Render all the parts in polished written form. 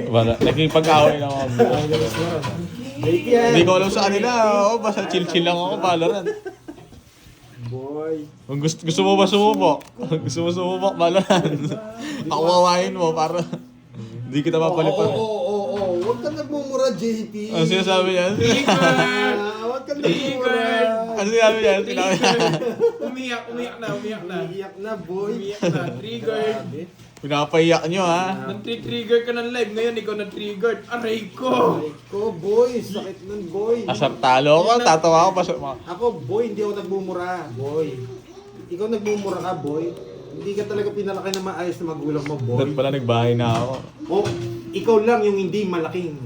Wala, naging pag-away lang ako. Fake yan. Hindi ko alam sa kanila. Oo, basta chill-chill lang ako, Valorant. Boy. Kung gusto mo ba sumubok? Gusto mo sumubok, Valorant. Ako wawain mo para hindi kita mapalipan. Oo. Huwag ka nagmumura, JP. Ano sinasabi niya? Huwag ka nagmumura. Ano sinabi niya? Sinabi niya. Umiyak na. Iiyak na, boy. Umiyak na. Triggered. Pinapahiyak nyo, ha? Nag-trigger ka ng live. Ngayon, ikaw na-triggered. Aray ko! Ko, boy. Sakit nun, boy. Asar talo ko, tatawa ko. Ako, boy, hindi ako nagmumura, boy. Ikaw nagmumura ka, boy. Hindi ka talaga pinalaki na maayos na magulang mo, boy. Doon pala nagbahay na ako. O, ikaw lang yung hindi malaking.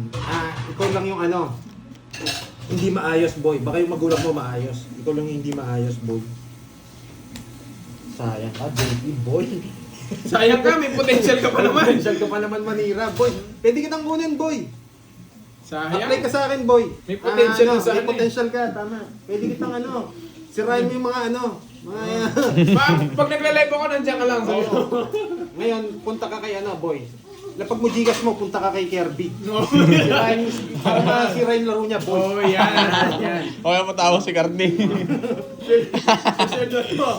Ikaw lang yung hindi maayos, boy. Baka yung magulang mo maayos. Ikaw lang yung hindi maayos, boy. Sayang ka, JP, boy. Sayang ka, may potential ka pa naman. Potential ka pa naman manira, boy. Pwede kitang kunin, boy. Sayang. Apply ka sa akin, boy. May potential ka sa May akin eh. potential ka, tama. Pwede kitang sirain mo yung mga Pag nagla-live ako, nandiyan ka lang. Sabi ko. Ngayon, punta ka kay boy. Lapag mo Gcash mo, punta ka kay Kirby. No. Para masira yung laro niya, boy. Oh, yan. O kaya matawag si Cardi.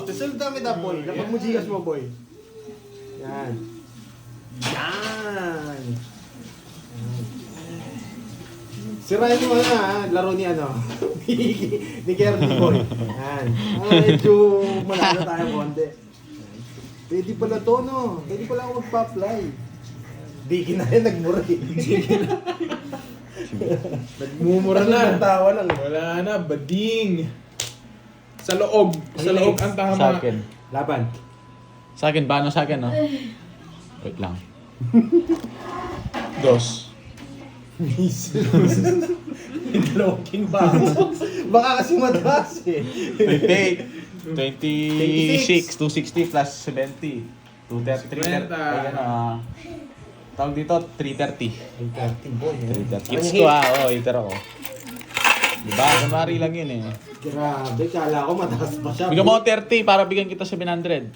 Susunod kami na, boy. Lapag mo Gcash mo, boy. Yan. Sirain mo laro ni ni Kirby, boy. Yan. Medyo malala tayo konti. Pwede pala to, no? Pwede pala ako magpa-apply. Di kinaya nagmura eh. Nagmumura na. Tawa lang. Wala na, bading. Sa loob ang tama. Sa akin. Laban. Sa akin, paano sa akin, no? Wait lang. Dos. Dalawang king ba? Baka kasi mataas eh. 28. 26. 260 plus 70. 230. 330. Ay, tawag dito, 330. 30 boy eh. 330. Hits ko, Oo, hitter ako. Diba? Kamari lang yun, eh. Grabe, kala ko mataas pa siya. Bigyan mo ako 30 para bigyan kita 700.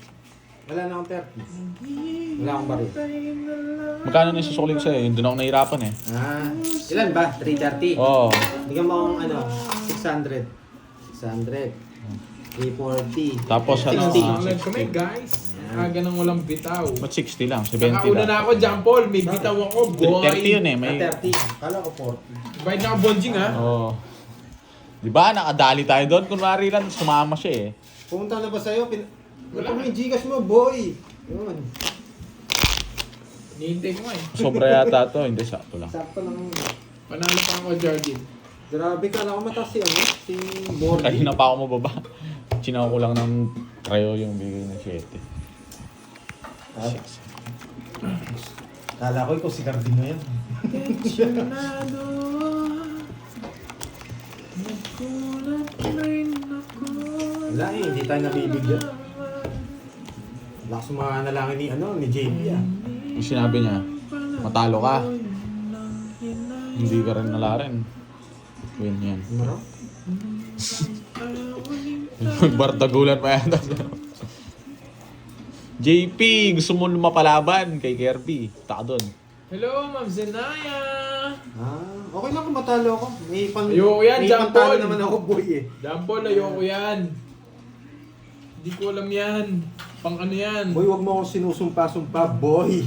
Wala na akong 30. Wala akong baril. Magkano na isusukulit ko sa'yo? Yun, doon ako nahirapan, eh. Ilan ba? 330? Oo. Bigyan mo akong 600. 600. 340. Tapos, 60. Live kami, guys. Aga nang walang bitaw. Ba't 60 lang? 70 Nakauna na lang. ako, John Paul. May bitaw ako, boy. 30 yun, eh. May... 30. Kala ko 40. Bayad na ka, bonjing, ha? Oo. Diba? Nakadali tayo doon. Kunwari lang, sumama siya, eh. Pumunta na ba sa'yo? Wala mo yung Gcash mo, boy. Yun. Nihintay ko nga, eh. Sobra yata to. Hindi, sakto lang. Sakto lang. Panalo pa ako, Jardin. Grabe, kala ko mataas si Morgan. Kanina pa ako mababa. Chinaw ko lang ng krayo yung bigay ng 7. Kala ko ikaw si Cardino yan. Tensionado. Nagkulat rin ako. Wala hindi tayo nabibigyan. Lakas mga nalangin ni JP Yung sinabi niya, matalo ka. Hindi ka rin nalarin. Win yan. Maro? Bardagulan pa yata. JP, gusto mo lumapalaban kay Kirby. Taka doon. Hello, Ma'am Zenaya. Okay lang kung matalo ako. Ayoko yan, may John pantalo Paul. naman ako, boy eh. John Paul, ayoko yan. Hindi ko alam yan. Pang ano yan. Boy, wag mo akong sinusumpa-sumpa, boy.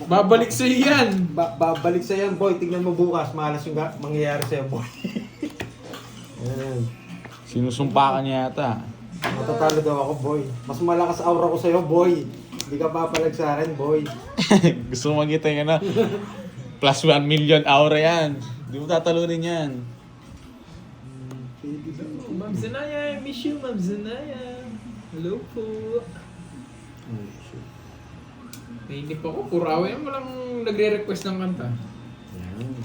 Babalik sa'yo yan. Babalik sa yan, boy. Tignan mo bukas. Malas yung mangyayari sa'yo, boy. Ayan. Sinusumpa ka niya yata. Matatalo daw ako, boy. Mas malakas aura ko sa'yo, boy. Hindi ka papalag sa akin, boy. Gusto mo makita yung plus 1 million aura yan. Hindi mo tatalunin yan. Ma'am Zenaya, I miss you, Ma'am Zenaya. Hello po. Nainip ako, purawa yan. Walang nagre-request ng kanta.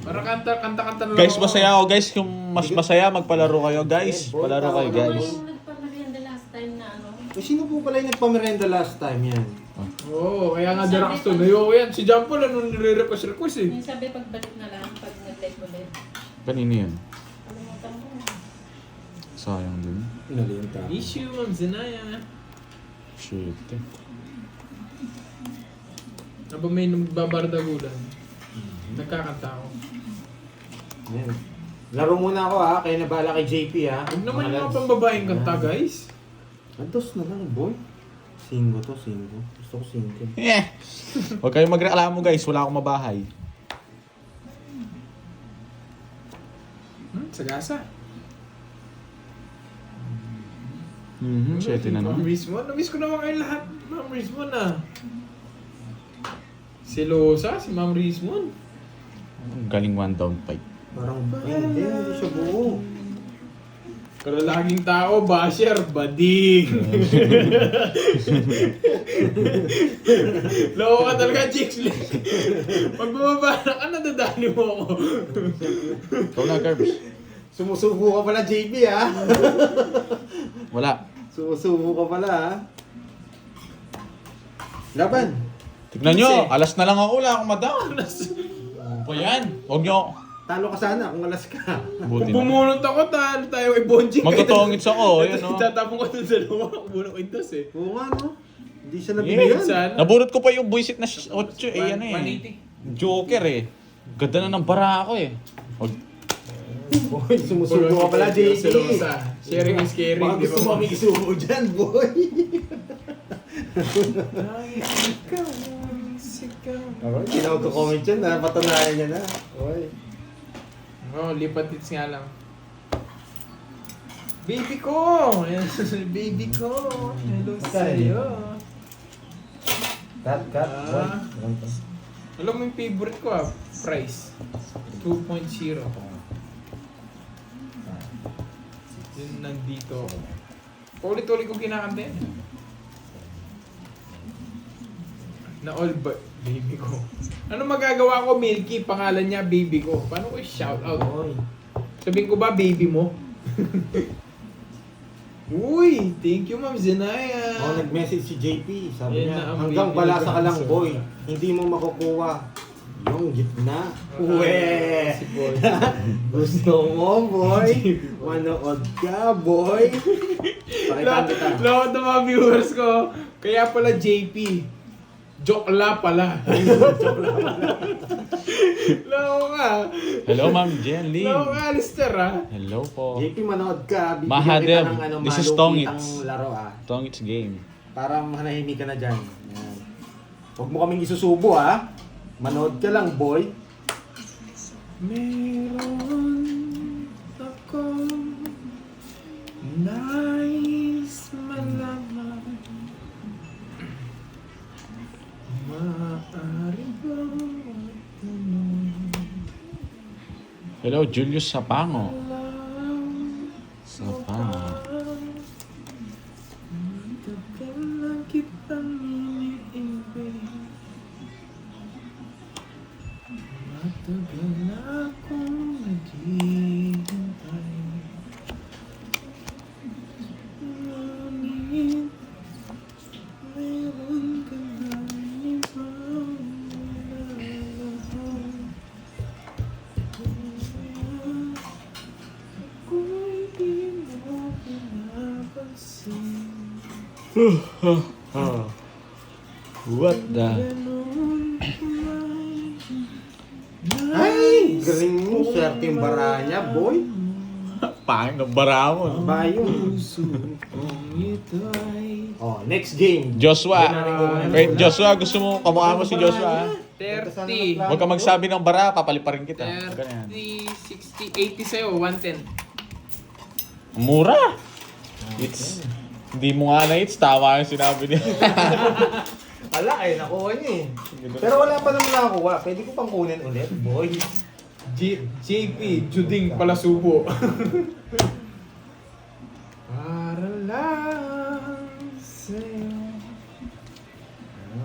Para kanta-kanta na lang Guys, ako. masaya ako guys. Kung mas masaya, magpalaro kayo guys. Palaro kayo guys. Yung nagpamerienda last time na Sino po pala yung nagpamerenda last time yan? Oo, kaya nga Jarax to. Ayoko yan. Si John Paul, ano nire-request eh. yung sabi pagbalik na lang, pag nag-live ulit. Kanino yun? Kalimutan ko. Sayang din. Inalinta. Issue, Ma'am Zenaya. Shit. Habang may nagbabardagulan, nagkakanta ako. Ayan. Laro muna ako ha, kaya nabala kay JP ha. Huwag naman yung mga Lads. pambabaeng kanta, guys. Antos na lang, boy. Singo to, singo. Gusto ko singo. Eh. Huwag kayong magreklamo guys, wala akong mabahay. Sagasa. Siyete na Ma'am naman. Rizmon. Na-miss ko naman kayo lahat. Ma'am Rizmon ah. Si Losa, si Ma'am Rizmon. Galing one down fight. Parang, hindi siya buo. Karalaging tao, basher, bading. Loko ka talaga, Chicks. Pag bumaba na ka, nadadali mo ako. Ikaw na, Garbs. Sumusubo ka pala, JP ha. Wala. Sumusubo ka pala ha. Laban. Tignan nyo, alas na lang ako, wala akong madown. Ano pa yan? Huwag nyo. Talo ka sana kung alas ka. Buti Kung na. bumunot ako, tayo ay bonjing. Magtotongits ako, yun o. Tatapon ko dun sa luwa, bumunot ko intos eh. Oo nga no. Hindi siya Yeah. nabigyan. Sana. Naburot ko pa yung buisit na 8 eh, ano eh. 180. Joker eh. Ganda na ng bara ako eh. Huwag. Boy, sumusubo ka pala, JP. Si Losa. Sharing is caring, Baka di gusto ba? mo kami isubo dyan, boy. Ay, ikaw, sigaw. Hindi na magko-comment dyan, napatunayan niya na. Boy. Oh, lipat hits nga lang. Baby ko! Ayan, baby ko! Hello sa'yo! Cut. Ah. Alam mo yung favorite ko ah, price. 2.0. Yun nandito. Ulit-ulit ko kinakanta yan. Na all but baby ko. Ano magagawa ko, Milky? Pangalan niya, baby ko. Paano ko i-shout out? Boy. Sabihin ko ba, baby mo? Uy, thank you, Ma'am Zenaya. Oh, nag-message si JP. Sabi Yan niya, na ang hanggang baby balasa ka ni lang, Bronson. boy. Hindi mo makukuha yung gitna. Uwe! Si Boy. Gusto mo, boy? Manood ka, boy? Pakita kita. Lahat ng mga viewers ko, kaya pala JP. Joke la pala. Lako ka. Hello, Ma'am Jen Lee. Lako ka, Alistair ah. Hello po. JP, manood ka. Bibigyan Mahadev, kita ng this is malupitang Tongits. laro ah. Tongits game. Para manahimik ka na dyan. Yan. Huwag mo kaming isusubo ah. Manood ka lang, boy. Meron ako nais malaman. Maaari ba tanong Hello, Julius Sapango. lang Sapango. tagal na kitang iniibig. Matagal na akong naghihintay. Ngunit meron ka na ibang minamahal. Kung di mo pinapansin, What the? ganun Ay! Galing mo. Swerte yung bara niya, boy. Pangit ng bara mo. Ba yun? Oh, next game. Joshua. Wait, Joshua, gusto mo, kamukha mo si Joshua. 30, Huwag ka magsabi ng bara, papaliparin kita. Ganyan. 30, 60, 80 sa'yo, 110. Mura. It's, hindi mo nga na it's, tama yung sinabi niya. Ala, ay nakuha niya eh. Pero wala pa naman nakuha. Pwede ko pang kunin ulit, boy. JP, Juding Palasubo. Para lang sa'yo.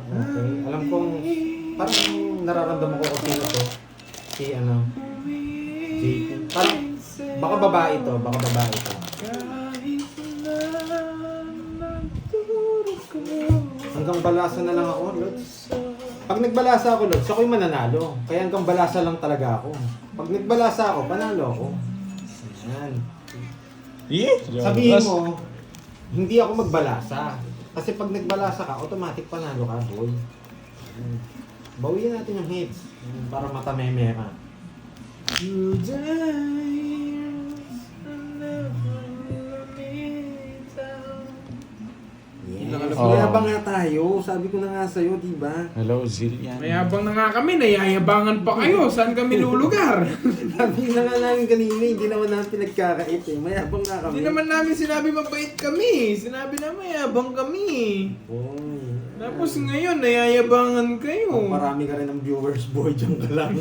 Okay. Alam kong, parang nararamdaman ko kung sino to. Si ano, JP. Parang, baka babae to, baka babae to. Kahit na nagturo ko. Hanggang balasa na lang ako, Lods. Pag nagbalasa ako, Lods, ako yung mananalo. Kaya hanggang balasa lang talaga ako. Pag nagbalasa ako, panalo ako. Ayan. Sabihin mo, hindi ako magbalasa. Kasi pag nagbalasa ka, automatic panalo ka, boy. Bawiin natin yung hits. Para matameme ka. Yes. Oh. Mayabang nga tayo. Sabi ko na nga sa'yo, di ba? Hello, Zillian. Mayabang na nga kami, nayayabangan pa kayo. Saan kami lulugar? Sabi na nga namin kanina, hindi naman namin pinagkakait eh. Mayabang nga kami. Hindi naman namin sinabi mabait kami. Sinabi na mayabang kami. Boy. Tapos ngayon, nayayabangan kayo. Marami ka rin ng viewers, boy. Diyan ka lang.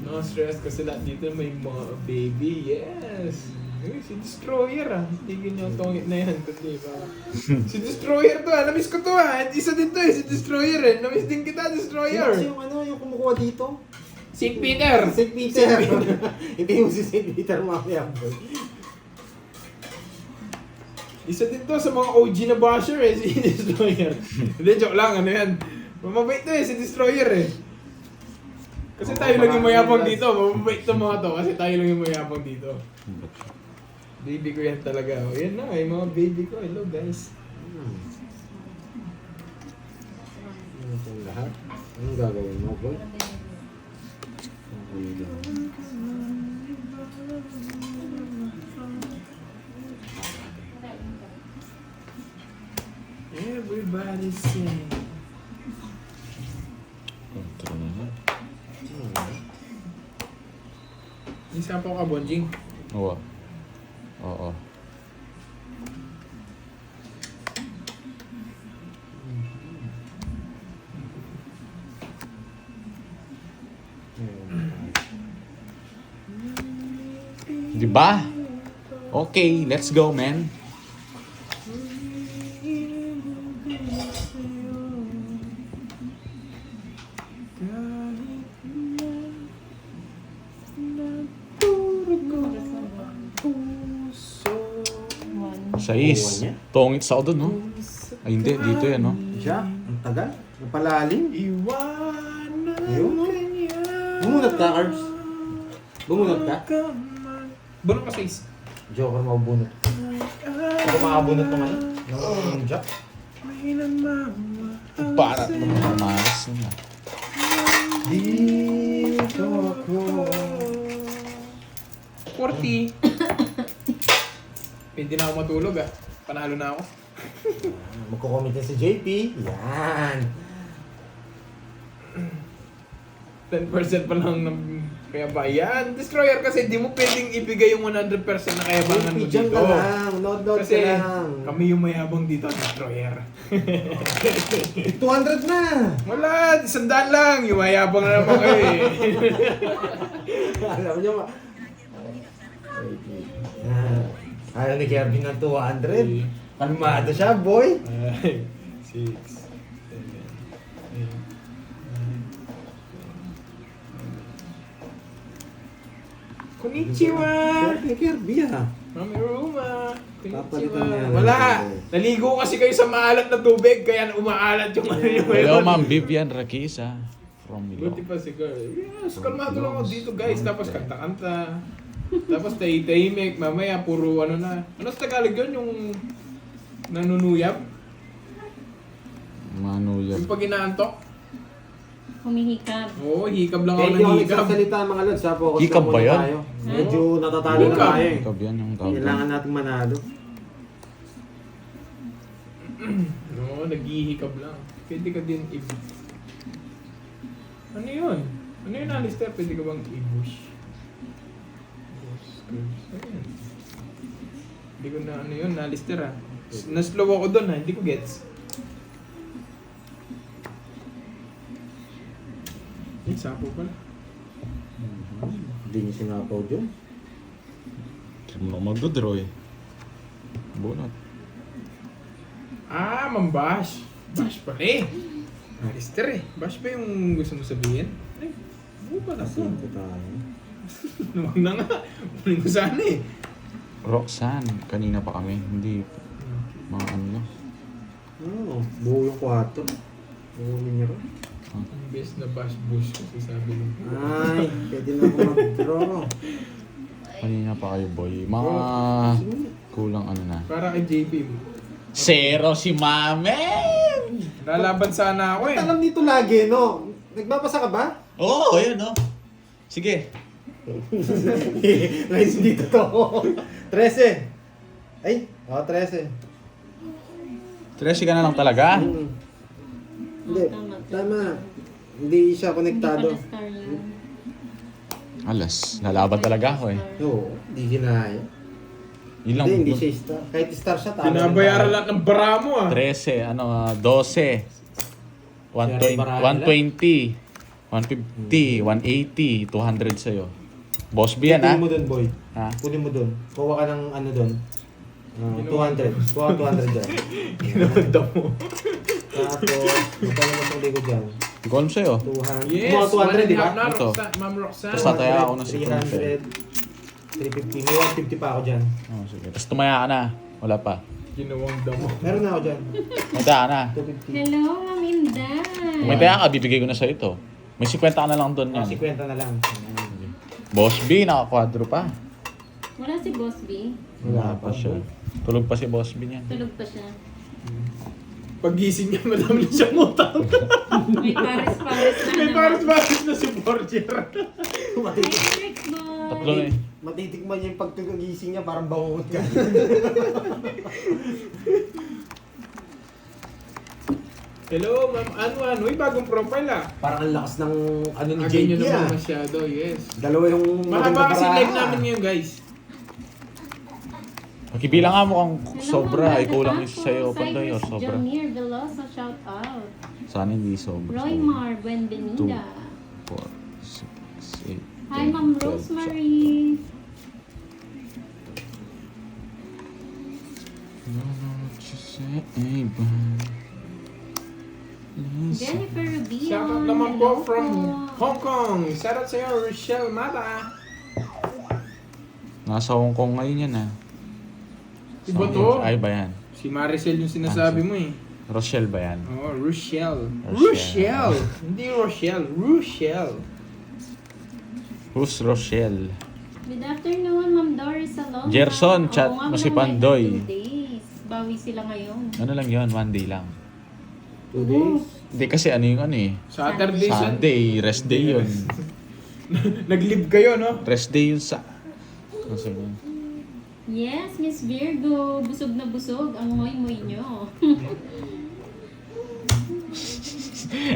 No stress kasi lahat dito may mga baby. Yes. Uy, si Destroyer ah. Tigil niyo ang tongit na yan. Kasi ba? Si Destroyer to ah. Namiss ko to ah. Isa din to eh. Si Destroyer eh. Namiss din kita, Destroyer. Kasi yung ano, yung kumukuha dito? St. Peter. St. Peter. Hindi mo si St. Peter mamaya, boy. Isa din to sa mga OG na basher eh. Si Destroyer. Hindi, joke lang. Ano yan? Mabait to eh. Si Destroyer eh. Kasi tayo lang yung mayabang dito. Mabait to mga to. Kasi tayo lang yung mayabang dito. Baby ko yan talaga. O yan na, yung mga baby ko. Hello guys. Ano itong lahat? Anong gagawin mo, boy? Everybody sing. Control na yan. Isa po ka, Bonjing. Oo. Oo. Diba? Okay, let's go, man. Sais. Tongit sa ako dun, no? Ay, hindi. Dito yan, no? Siya? Ang tagal? Napalalim? Iwanan Ayun, no? kanya. Bumunot ka, Carbs? Bumunot ka? Bunot ka, Sais. Joker, mabunot. Ako makabunot naman. Ng jack. Para naman mamas na. Dito ako. 40. Pwede na ako matulog ah. Panalo na ako. Magko-comment na si JP. Yan. 10% pa lang ng kayabangan. Destroyer kasi di mo pwedeng ibigay yung 100% na kayabangan mo JP, dyan dito. ka lang. Load Kasi ka lang. kami yung mayabang dito, Destroyer. 200 na. Wala, 100 lang. Yung mayabang na naman kayo eh. Alam nyo ba? Ayaw ni Kevin ng 200. Kalmado siya, boy. 6, 7, 8, 9, Konnichiwa! Kay Kirby ha. Mami Ruma! Papalitan niya. Wala! Naligo kasi kayo sa maalat na tubig, kaya umaalat yung ano yung Hello, Ma'am Vivian Rakisa. From Buti Milo. pa si Girl. Yes, kalmado lang ako dito guys. Tapos kanta-kanta. Tapos tahimik. Mamaya puro ano na. Ano sa Tagalog yun? Yung nanunuyab? Manuyab. Yung pag inaantok? Humihikab. Oo, hikab lang Kaya ako hindi ako ng hikab. nagsasalita mga lods ha. Focus Hikab lang ba muna yan? tayo. Medyo natatalo na Hikab. tayo eh. Ikaw yan yung tawag. Kailangan nating manalo. Oo, naghihikab lang. Pwede ka din Ano yun? Ano yun, Alistair? Pwede ka bang i-bush? Ano yun? Hindi ko na ano yun, Alistair ah. Na-slow ako doon ah, hindi ko gets. Eh, sapo pala. Hindi niyo sinapaw dyan. Hindi mo na mag-draw eh. Bunot. Ah, mambash. Bash pala eh. Alistair eh. Bash ba yung gusto mo sabihin? Eh, buo pala Kasi ako. ito tayo. Huwag na nga. Uling ko sana eh. Roxanne, kanina pa kami. Hindi mga ano lang. Oo, buo yung 4. Buo ninyo rin. Ang best na bash bush kasi sabi mo. Ay, pwede na ako mag-draw. Kanina pa kayo, boy. Mga kulang ano na. Para kay JP. Zero si Mamen! Lalaban sana ako Ba't eh. alam dito lagi, no? Nagbabasa ka ba? Oo, yun no. Sige. Guys, dito to. 13. Ay, 13. 13 ka na lang talaga. Hindi, tama. Hindi siya konektado. Hindi pala star yun. Alas, lalaban talaga ako eh. Oo, hindi kinaya. Yun lang. Hindi siya star. Kahit star siya, tama. Binabayaran lahat ng bara mo ah. 13, 12. 120, 150, 180, 200 sa'yo. Boss B yan Kunin ha? mo dun, boy. Ha? Kunin mo dun. Kuha ka ng ano dun. 200. Kuha ka 200 dyan. Ginawagda mo. Tapos, magkano mo itong ligo dyan? Hindi ko alam sa'yo. 200. Yes, Mga 200, di ba? na, Ito. Ma'am Roxanne. Tapos tataya ako ng 300. 350. May 150 pa ako dyan. Oh, sige. Tapos tumaya ka na. Wala pa. Ginawagda mo. Meron na ako dyan. Tumaya ka na. 250. Hello, Ma'am Inday. Kung may taya ka, bibigay ko na sa'yo ito. May 50 ka na lang doon Oh, yan. 50 na lang. Boss B, naka-quadro pa. Wala si Boss B. Wala pa siya. Tulog pa si Boss B niyan. Tulog pa siya. Paggising niya, madami na siyang utang. May pares-pares na May naman. pares-pares na si Borger. Matitik, Electric boy. Tatlo na eh. matitikman niya yung pagkagising niya, parang bangungot ka. Hello, Ma'am Anwan. Uy, bagong profile ah. Parang ang lakas ng ano ni Agay nyo JP naman ah. masyado, yes. Dalawa yung Mahaba kasi baraha. live namin ngayon, guys. Pakibilang nga mukhang Hello, sobra. Ma'am Ay, kulang Marta sa'yo. Paco. Pandoy o Cyrus sobra. Jonier Velosa, shout out. Sana hindi sobra. Roy Mar, Buenvenida. 4, 6, 8, Hi, Ma'am Rosemary. Jennifer Rubio. Shout out naman po hello from po. Hong Kong. Shout out sa'yo, Rochelle Mata. Nasa Hong Kong ngayon yan ah. Iba to. Ay ba yan? Si Maricel yung sinasabi mo eh. Rochelle ba yan? Oh, Rochelle. Rochelle. Rochelle. Hindi Rochelle. Rochelle. Who's Rochelle? Good afternoon, Ma'am Doris Salonga. Gerson, chat Oo nga, mo si walang Pandoy. live 2 days. Bawi sila ngayon. Ano lang yon, 1 day lang. 2 days. Hindi kasi ano yung ano eh. Saturday. Sunday, rest day yun. Nag-live kayo, no? Rest day yun sa... Ano sabi yun? Yes, Miss Virgo. Busog na busog ang moy-moy nyo.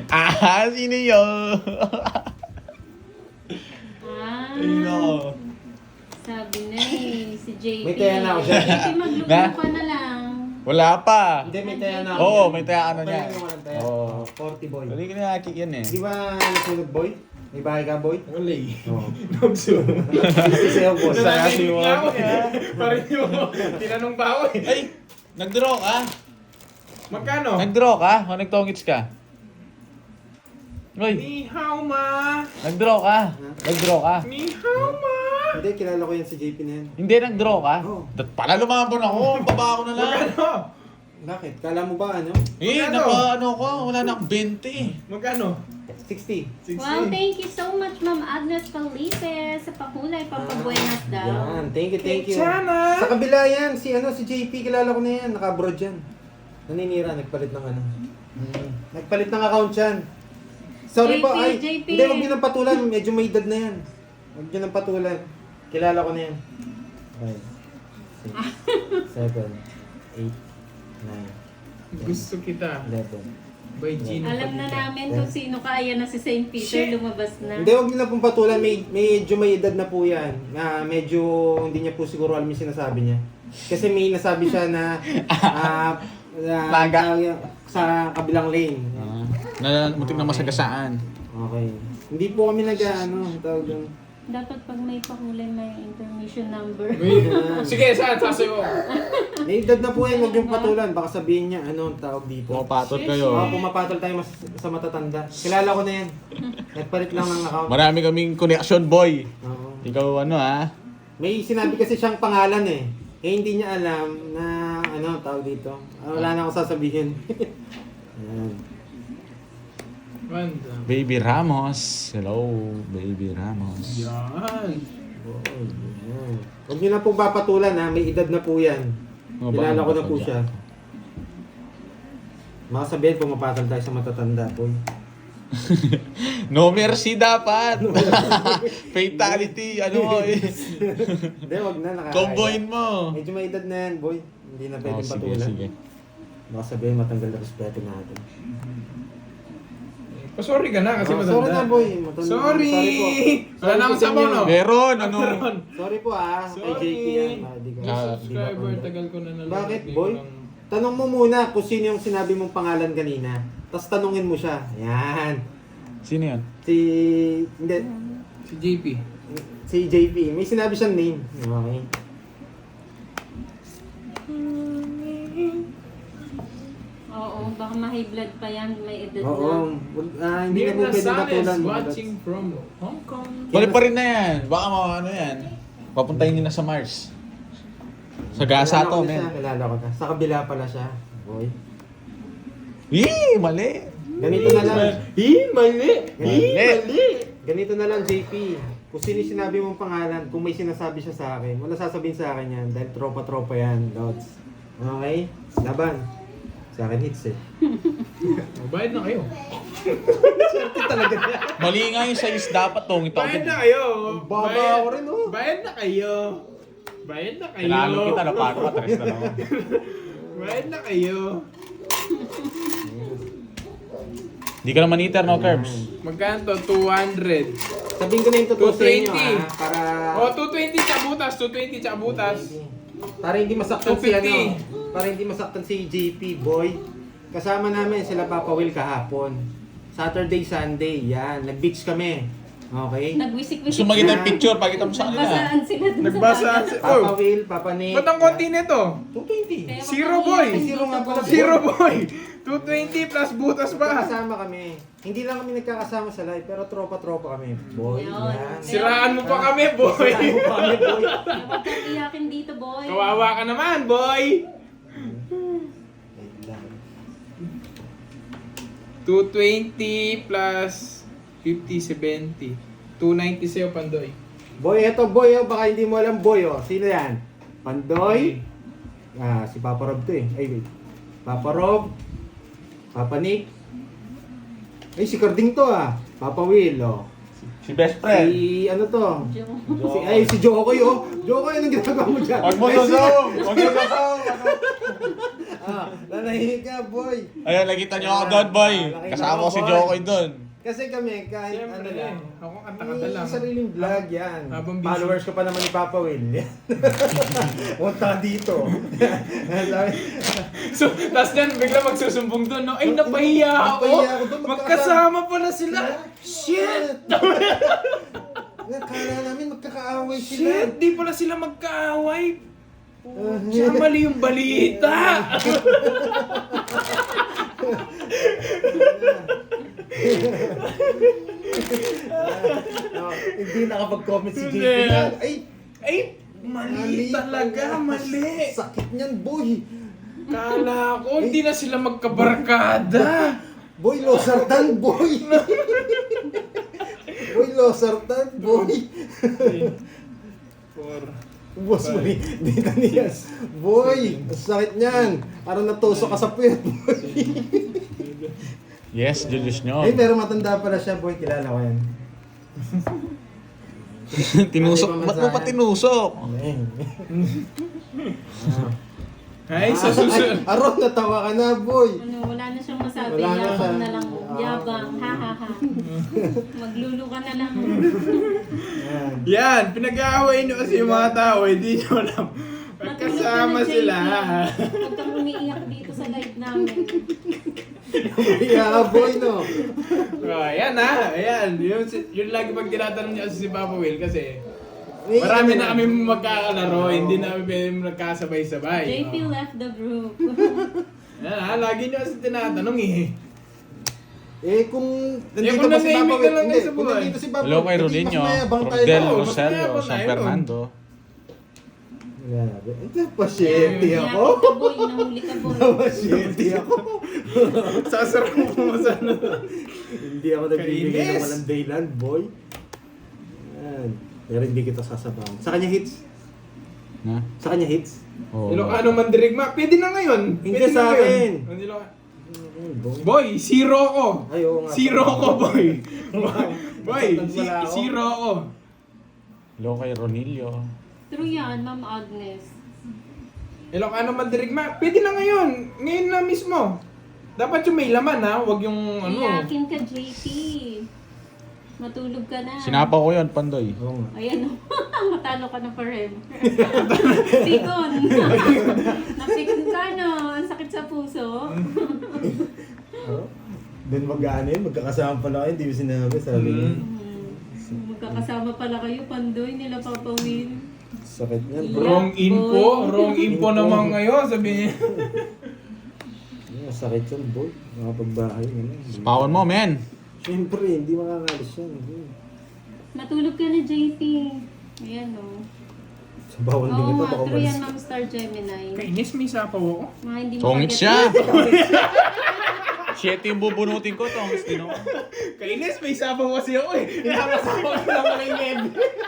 Ah, sino yun? Ah, Ayun ako. sabi na eh, si JP. May kaya na ako dyan. JP, magluto Na? ka na lang. Wala pa. Hindi, may taya na ako. Oo, may taya ano niya. Tayo yung walang taya. Oo. 40 boy. Dali ka na kick yan eh. Di ba nasunog boy? May bahay ka boy? Wala eh. Oo. Nagsumo. Kasi sa'yo boss. Saya si Nanahimik Juan. na ako eh. Parang yung tinanong pa ako eh. Ay! Nag-draw ka? Magkano? Nag-draw ka? O nag-tongits ka? Uy! Ni hao ma. Nag-draw ka? Nag-draw ka? Ni hao ma. Hindi, kilala ko yan si JP na yan. Hindi, nag-draw ka? Oo. Pala lumabon ako. Baba ako na lang. Magkano? Bakit? Kala mo ba ano? Eh, Magkano? ano ko? Wala na akong 20. Magkano? 60. 60. Wow, thank you so much, Ma'am Agnes Felipe, sa pakulay, pampabuenas daw. Yan, thank you. Sana. Sa kabila yan, si JP, kilala ko na yan, naka-abroad yan. Naninira, nagpalit ng ano. Nagpalit ng account yan. Sorry JP, po, ay, JP. hindi, huwag nyo nang patulan, medyo may edad na yan. Huwag nyo nang patulan. Kilala ko na yan. 5, 6, 7, 8, 9, Gusto kita. 11. By Gino Alam na Padilla. namin kung sino kaya na si St. Peter, Shit. lumabas na. Hindi, huwag nyo na pong patulan, medyo may edad na po yan. Medyo hindi niya po siguro alam yung sinasabi niya. Kasi may nasabi siya na Laga. sa kabilang lane. Muntik na masagasaan. Okay. Hindi po kami tawag doon. Dapat pag may pakulay, may information number. Wait. Sige, saan? Sasayo. May edad na po yan, huwag yung patulan. Baka sabihin niya, ang tawag dito. Pumapatot Oo, kayo. pumapatol tayo sa matatanda. Kilala ko na yan. Nagpalit lang ng account. Marami kaming connection, boy. Oo. Ikaw ano ha? May sinabi kasi siyang pangalan eh. Hindi niya alam na tawag dito. Wala na akong sasabihin. Ayan. Banda. Baby Ramos. Hello, Baby Ramos. Yan. Oo, ayan. Huwag niyo na pong papatulan ha, may edad na po yan. Kilala ko na po siya. Makasabihin, pumapatol tayo sa matatanda, boy. No mercy dapat. Fatality, ano mo eh. Hindi, wag na, nakakaya. Comboin mo. Medyo may edad na yan, boy. Hindi na pwedeng Sige, patulan. sige. Baka sabihin, matanggal na respeto natin. Sorry ka na kasi matanda. Sorry na, boy. Matanda. Sorry! po. Wala na akong po sa sabaw, inyo. no? Meron, ano? Sorry po ah. Kay Sorry. JP yan. Hindi ka. Subscriber, tagal ko na nalala. Bakit, Di boy? ko lang- Tanong mo muna kung sino yung sinabi mong pangalan kanina. Tapos tanungin mo siya. Yan. Sino yan? Hindi. Si JP. Si JP. May sinabi siyang name. Okay. Oo, baka ma-high blood pa yan, may edad Oo. na. Hindi na po pwede Mirna patulan. Sanes watching from Hong Kong. Balik pa rin na yan. Baka ano yan. Papuntahin nyo na sa Mars. Sa gasa to, men. Kilala ko na. Sa kabila pala siya. Boy. Yee, mali. Ganito na lang. Mali! Mali. Ganito na lang, JP. Kung sino yung sinabi mong pangalan, kung may sinasabi siya sa akin, wala sasabihin sa akin yan. Dahil tropa-tropa yan, Lods. Okay? Laban. Sa akin hits eh. Bayad na kayo. Swerte talaga niya. Mali nga yung size dapat tong ito. Bayad na kayo. Ang baba Bayad- ako rin, oh. Bayad na kayo. Bayad na kayo. Tinalo kita na paano ka, tres na naman. Bayad na kayo. Hindi ka naman eater, no curbs. Magkano to? 200. Sabihin ko na yung totoo sa inyo, 220. ah. Para... Oh, 220 sa butas. 220 sa butas. Para hindi masaktan si 250. ano. Para hindi masaktan si JP, boy. Kasama namin sila Papa Will kahapon. Saturday, Sunday, yan. Nag-beach kami. Okay? Nagwisik-wisik Gusto makita yung picture, pakita mo sa kanila. Nagbasaan sila dun Nagbasaan sa si... Papa Oh, Will, Papa Nick. ba't ang konti nito? 220. Zero boy. Zero nga pala. Zero boy. 220 plus butas pa. Magkakasama kami. Hindi lang kami nagkakasama sa live, pero tropa-tropa kami. Boy, Yun. yan. Siraan mo pa kami, boy. Siraan mo pa kami, boy. Huwag kang iyakin dito, boy. Kawawa ka naman, boy. 220 plus 50, 70. 290 sa'yo, Pandoy. Boy, eto boy, oh. Baka hindi mo alam, boy, oh. Sino yan? Pandoy. Ah, si Papa Rob to eh. Ay, wait. Papa Rob. Papa Nick. Ay, si Carding to ah. Papa Will, oh. Si best friend. Si ano to? Joke. Si Jokoy, oh. Jokoy, anong ginagawa mo dyan? Huwag mo Ay, sasaw! Huwag mo sasaw! Ah, nanahimik ka, boy. Ayan, nakita nyo ako doon, boy. Kasama ko si Jokoy doon. Kasi kami, kahit Siyempre, ano lang, ako kanta-kanta lang. may sariling vlog yan. Habang busy. Followers ko pa naman ni Papa Will. Punta dito. Sabi, So, tapos yan, bigla magsusumbong doon, no? Ay, napahiya ako. Napahiya ako doon, Magkasama pala sila. Shit! Nakala namin magkakaaway sila. Shit, di pala sila magkaaway. Siya mali yung balita. Hindi nakapag-comment si JP. Hindi. Ay, Ay, mali talaga, mali. Sakit niyan, boy. Kala ko, hindi na sila magkabarkada. Boy, losartan, boy. Boy, losartan, boy. Boss mo ni Danias. Boy, ang sakit niyan. Parang natusok ka sa puwet, boy. Yes, Julius nyo. Ay, pero matanda pala siya, boy. Kilala ko yan. Tinusok. Ba't mo pa tinusok? Ay, sa susunod. Aron, natawa ka na, boy. Ano, wala na siyang masabi. Wala na Yabang siya. na lang. Yabang. Ha ha ha. Maglulu ka na lang. Yan. Yan, pinag-aaway nyo kasi yung mga tao, hindi nyo alam. Magkasama Matulog ka na, sila. JP. Huwag kang umiiyak dito sa live namin. Yeah, boy, no. Oh, ayan ha, ayan. Yun lagi pag tinatanong niya si Papa Will kasi May marami ano na kami magkakalaro, hindi na kami nagkasabay-sabay. JP left the group. Ayan ha, lagi niyo kasi tinatanong eh. Eh, kung nandito kung pa si Papa nanahimik ka Will, lang hindi, kayo sa kung buhay. nandito si Papa Hello kay Will, Rolinho, mas mayabang tayo Rodel daw. mas Roselio, mayabang San tayo Fernando. Grabe. Ito, pasyente Iyak ako. ka, boy. Nahuli ka, boy. Pasyente ako. Sasarap mo sa ano. Hindi ako nagbibigay ng Kainis. walang dayland, boy. Yan. Pero hindi kita sasabawan. Sa kanya hits? Na? Sa kanya hits? Oo. Ilocano Mandirigma, pwede na ngayon. Hindi Pwede sa na akin. ngayon. Boy, zero ko. Ay, oo nga. Zero ko, boy. Boy, Wala ako. zero ko. Hello kay Ronilio. True yan, Ma'am Agnes. Ilocano Mandirigma, pwede na ngayon. Ngayon na mismo. Dapat yung may laman ha, wag yung ano. Iyakin ka, JP. Matulog ka na. Sinapa ko yun, Pandoy. Oo nga. Ayan o. Matalo ka na forever. Pikon. Napikon ka no. Ang sakit sa puso. Oh? Then mag-ano yun, magkakasama pala kayo, hindi mo sinabi, sabi niya. Magkakasama pala kayo, Pandoy, nila Papa Will. Sakit yan. Yeah. Wrong info, boy. wrong info naman ngayon, sabi niya. Sakit yan, boy. Makapagbahay. Pawon mo, men. Siyempre, hindi makakalis yan. Matulog ka na, JP. Ayan o. Sa bawal din Oo ito, nga, baka true yan, malis. Ma'am Star Gemini. Kainis, may sapaw ako. Mga hindi Tongits siya. Siyete yung bubunutin ko, tongits din ako. Kainis, may sapaw kasi ako eh. Inakasama ko lang ako yung Ned.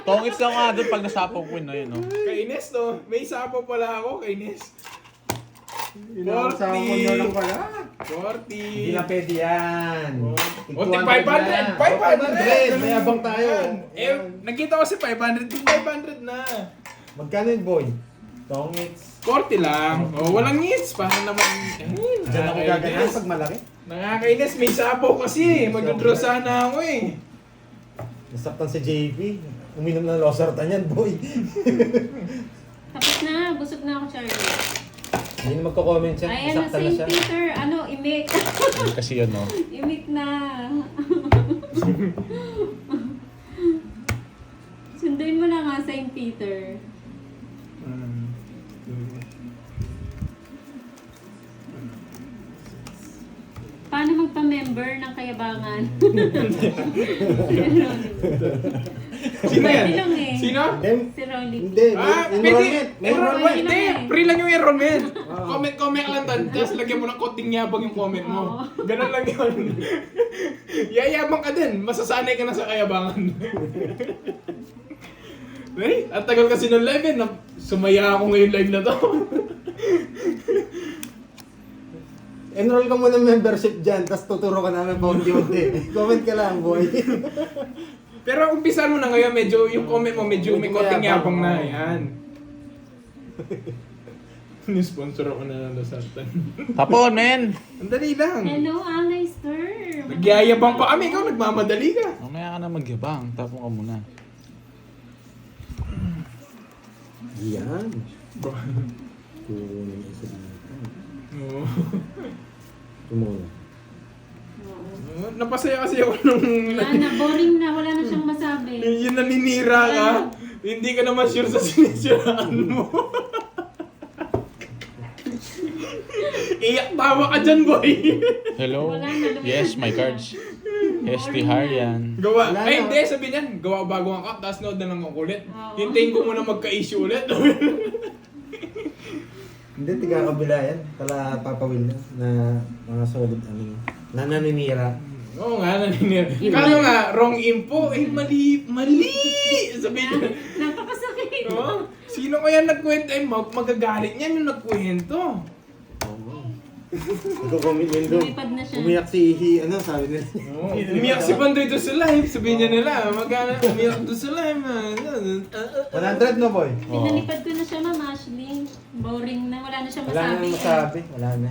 Tongits lang nga doon pag nasapaw ko yun na yun, no? Kainis to, may sapaw pala ako, kainis. Inakasama mo nyo lang pala. 40. Hindi na pwede yan. O, tig 500! 500! Mayabang tayo. Eh, nakita ko si 500, tig 500 na. Magkano yun, boy? Tongits. 40 lang. O, walang hits. Para naman, Diyan ako gaganyan pag malaki. Nakakainis, may sapaw kasi. Mag-draw sana ako eh. Nasaktan si JP. Uminom ng losartan yan, boy. Tapos na, busog na ako, Charlie. Hindi na magko-comment siya. Ayan na, Nasaktan na St. siya. Peter. Ano, imik. Hindi kasi yun, no? Imik na. Sunduin mo na nga, St. Peter. Paano magpa-member ng kayabangan? Sino yan? Pwede lang eh. Sino? Si Rolly. Hindi. Pwede. May enrollment. Hindi, free lang yung enrollment. Comment lang tan. Tapos lagyan mo ng konting yabang yung comment mo. Ganun lang yun. Yayabang ka din. Masasanay ka na sa kayabangan. Eh, ang tagal kasi ng live eh. Sumaya ako ngayon live na to. Enroll ka muna ng membership dyan, tapos tuturo ka namin paunti-unti. Comment ka lang, boy. Pero umpisan mo na ngayon, medyo yung comment mo, medyo may Medyo konting mayabang. yabang na. Yan. Ni-sponsor ako na ng Lasartan. Tapon, men! Ang dali lang. Hello, Alay Sir. Nagyayabang pa kami, ikaw nagmamadali ka. Mamaya ka na magyabang. Tapon ka muna. Yan. Kunin isa dito. Oo. Tumuna. Napasaya kasi ako nung Wala na, boring na. Wala na siyang masabi. yun naninira ka. Hindi ka naman sure sa sinisiraan mo. Iyak tawa ka dyan, boy. Hello? Wala na, lumabas Yes, my na. cards. ST Harian. Gawa. Wala Ay, na. hindi. Sabi niyan, gawa bago ang cup, tapos nood na lang ang kulit. Oo. Hintayin ko muna magka-issue ulit. Hindi, tiga kabila yan. Tala papawil na mga solid ano. Naninira. Oo nga, naninira. Kano nga, wrong info. Eh, mali. Sabi niya. Napakasakit. Oo. Sino kaya nagkwento? Eh, magagalit niyan yung nagkwento. Nagko-comment yun doon. Lumipad na siya. Umiyak si ano, sabi nila. Oo. Umiyak si Pandoy doon sa live. Sabihin niya nila, umiyak doon sa live. 100 no, boy? Pinalipad ko na siya, Ma'am Ashley. Boring na. Wala na siyang Wala masabi. na masabi. Wala na.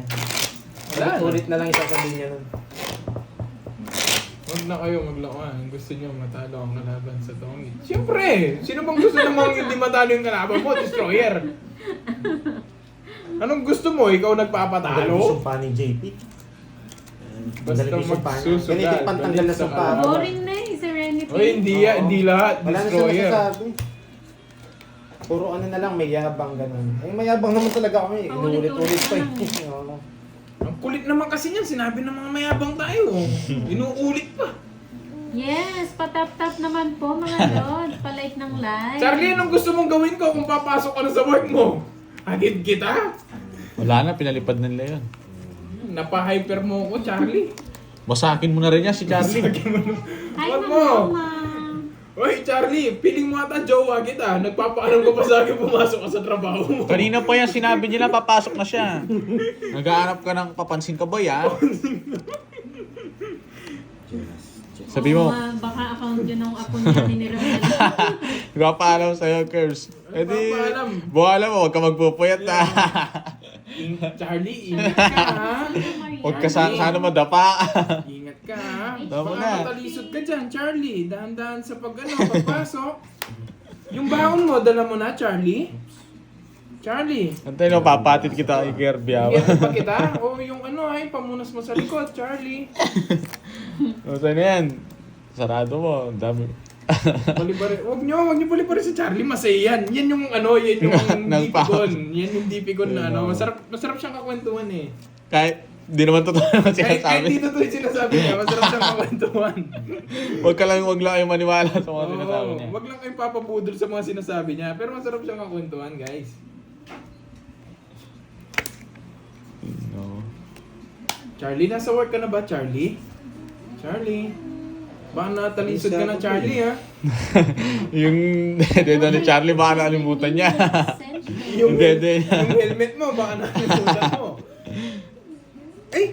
Wala na. Ulit na lang isang sabihin niya nun. Huwag na kayo maglakuan. Gusto niyo matalo ang kalaban sa tongit. Siyempre! Sino bang gusto namang hindi matalo yung kalaban mo? Destroyer! Anong gusto mo? Ikaw nagpapatalo? Television pa ni JP. Basta Television pa niya. magsusugal, Ganito pantanggal na galit sa sumpa. Boring na eh, Serenity. Oy, hindi lahat. Wala na siya Destroyer. masasabi. Puro ano na lang, may yabang ganun. Ay, mayabang naman talaga kami. Inuulit-ulit pa eh. Oo. Ang kulit naman kasi niyan. Sinabi ng mga mayabang tayo. Inuulit pa. Yes, patap-tap naman po mga lord. Palike ng live. Charlie, anong gusto mong gawin ko kung papasok ka na sa work mo? Agad kita? Wala na, pinalipad na nila yun. Napa-hyper mo ko, Charlie. Basakin mo na rin yan si Charlie. Hi, Wag Ma'am mo. Roma. Oy, Charlie, piling mo ata jowa kita. Nagpapaalam ka pa sa akin pumasok ka sa trabaho mo. Kanina pa yan sinabi nila, papasok na siya. Nag-aanap ka ng papansin ka boy, ha? Sabi mo, Baka account yun ng apo niya niniramdam. nagpapaalam sa'yo, Curse. Eh di, Nagpapaalam. buhala mo, huwag ka magpupuyat, ha? Charlie, ingat ka ha. Huwag ka sana madapa. Ingat ka ha. Tama Baka na. matalisod ka dyan, Charlie. Dahan-dahan sa pagpasok. Yung baon mo, dala mo na, Charlie. Charlie. Antay no, papatid kita kay Kirby, ha? Ingat pa kita? O yung ay, pamunas mo sa likod, Charlie. O, saan yan? Sarado mo, ang dami. Palipari. Huwag niyo palipari si Charlie, masaya yan. Yan yung yan yung Nang dipigon. Yan yung dipigon na Masarap siyang kakwentuhan eh. Kahit, di naman totoo naman Kahit sinasabi. dito to yung sinasabi niya, masarap siyang kakwentuhan. Huwag lang kayong maniwala sa mga sinasabi niya. Wag lang kayong papabudol sa mga sinasabi niya, pero masarap siyang kakwentuhan, guys. No. Charlie, nasa work ka na ba, Charlie? Charlie? Baka natalisod ka na, Charlie, ha? Yung dedo ni Charlie, baka nakalimutan niya. Yung dede niya. Yung helmet mo, baka nakalimutan mo. Ay!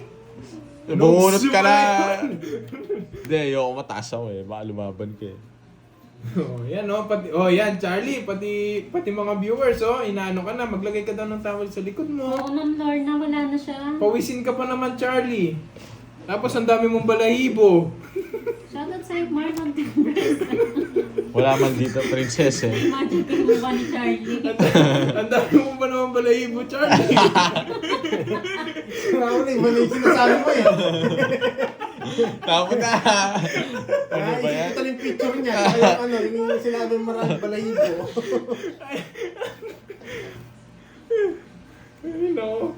Bumunot ka na. Nagsuka Hindi, ayoko mataas ako eh. Baka lumaban ka eh. yan yan Charlie, pati mga viewers inaano ka na, maglagay ka daw ng towel sa likod mo. Oo, Ma'am Lorna, wala na siya. Pawisin ka pa naman, Charlie. Tapos ang dami mong balahibo. Shoutout sa'yo, Marlon Timbres. Wala man dito, princess eh. Imagine ko yung mukha ni Charlie. Ang dami mong ba naman balahibo, Charlie? Ako na, iba na yung sinasabi mo eh. Tapos na. Ano ba yan? Ito yung picture niya. Kaya yung sinabi mo maraming balahibo. No.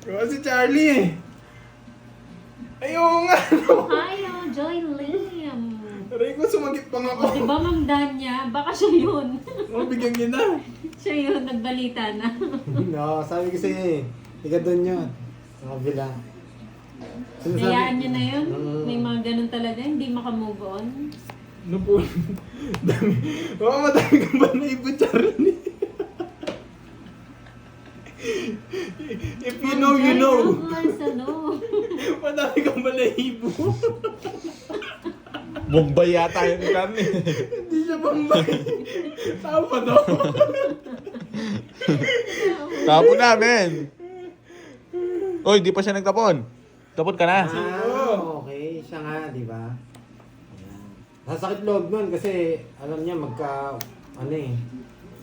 Si Charlie eh. Ayaw nga. Hi, Joy Liam. Aray ko, sumagip pa nga O, ako. diba, Ma'am Danya? Baka siya yun. Bigyan niya na. Siya yun, nagbalita na. No, sabi ko sa'yo eh. Ika doon yun. Sa kabila. Hayaan niyo na yun. May mga ganun talaga, hindi makamove on. Ano po? Dami. Madami kang ba na ibo, Charlie? If you know, you know. Madami kang balahibo. Bombay yata yun kami. Hindi siya Bombay. Tao pa daw. Tapon namin. Oy, di pa siya nagtapon. Tapon ka na. Okay. Siya nga, di ba? Ayan. Nasakit loob nun kasi alam niya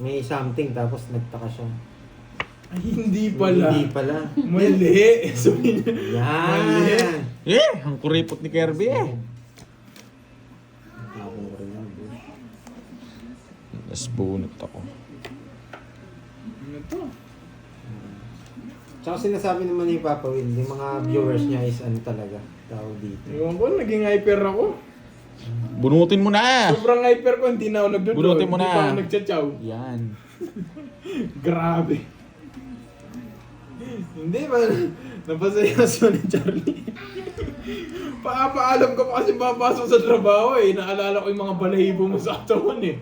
may something tapos nagtaka siya. Ay, hindi pala. Hindi pala. Mali. Sabi niya. Yan. Eh, ang kuripot ni Kirby eh. Tapos ko rin yan, bro. Tapos bunot ako. Ano to? Tsaka sinasabi naman ni Papa Will, yung mga viewers niya is ano talaga, tawag dito. Ewan ko, naging hyper ako. Bunutin mo na. Sobrang hyper ko, hindi na ako nagdudod. Bunutin mo na. Hindi pa ako nagtsatsaw. Yan. Grabe. Hindi ba? Napasayas mo ni Charlie. Paalam ka pa kasi papasok sa trabaho eh. Naalala ko yung mga balahibo mo sa katawan eh.